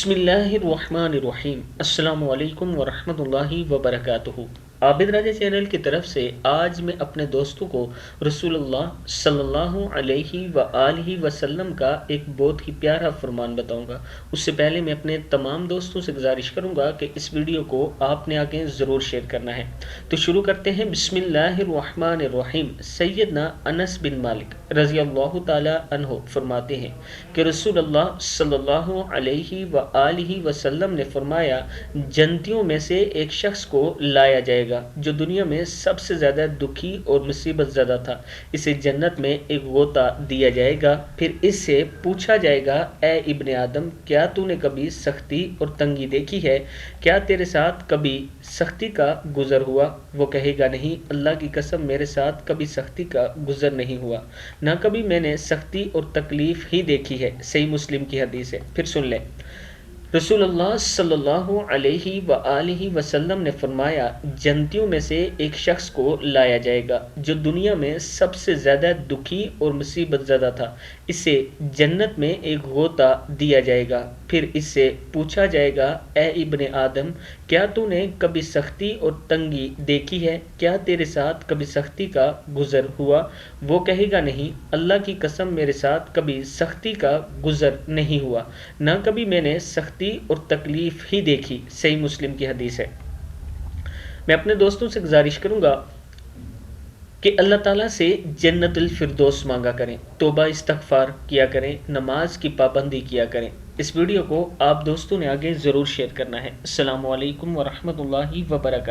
بسم اللہ الرحمن الرحیم السلام علیکم ورحمۃ اللہ وبرکاتہ۔ عابد راجہ چینل کی طرف سے آج میں اپنے دوستوں کو رسول اللہ صلی اللہ علیہ وآلہ وسلم کا ایک بہت ہی پیارا فرمان بتاؤں گا۔ اس سے پہلے میں اپنے تمام دوستوں سے گزارش کروں گا کہ اس ویڈیو کو آپ نے آگے ضرور شیئر کرنا ہے۔ تو شروع کرتے ہیں۔ بسم اللہ الرحمن الرحیم۔ سیدنا انس بن مالک رضی اللہ تعالی عنہ فرماتے ہیں کہ رسول اللہ صلی اللہ علیہ وآلہ وسلم نے فرمایا، جنتیوں میں سے ایک شخص کو لایا جائے گا جو دنیا میں سب سے زیادہ دکھی اور مصیبت زدہ تھا۔ اسے جنت میں ایک غوطہ دیا جائے گا، پھر اس سے پوچھا جائے گا، اے ابن آدم، کیا تو نے کبھی سختی اور تنگی دیکھی ہے؟ کیا تیرے ساتھ کبھی سختی کا گزر ہوا؟ وہ کہے گا، نہیں، اللہ کی قسم میرے ساتھ کبھی سختی کا گزر نہیں ہوا، نہ کبھی میں نے سختی اور تکلیف ہی دیکھی ہے۔ صحیح مسلم کی حدیث ہے۔ پھر سن لیں، رسول اللہ صلی اللہ علیہ وآلہ وسلم نے فرمایا، جنتیوں میں سے ایک شخص کو لایا جائے گا جو دنیا میں سب سے زیادہ دکھی اور مصیبت زدہ تھا۔ اسے جنت میں ایک غوطہ دیا جائے گا، پھر اس سے پوچھا جائے گا، اے ابن آدم، کیا تو نے کبھی سختی اور تنگی دیکھی ہے؟ کیا تیرے ساتھ کبھی سختی کا گزر ہوا؟ وہ کہے گا، نہیں، اللہ کی قسم میرے ساتھ کبھی سختی کا گزر نہیں ہوا، نہ کبھی میں نے سختی اور تکلیف ہی دیکھی۔ صحیح مسلم کی حدیث ہے۔ میں اپنے دوستوں سے گزارش کروں گا کہ اللہ تعالیٰ سے جنت الفردوس مانگا کریں، توبہ استغفار کیا کریں، نماز کی پابندی کیا کریں۔ اس ویڈیو کو آپ دوستوں نے آگے ضرور شیئر کرنا ہے۔ السلام علیکم ورحمۃ اللہ وبرکاتہ۔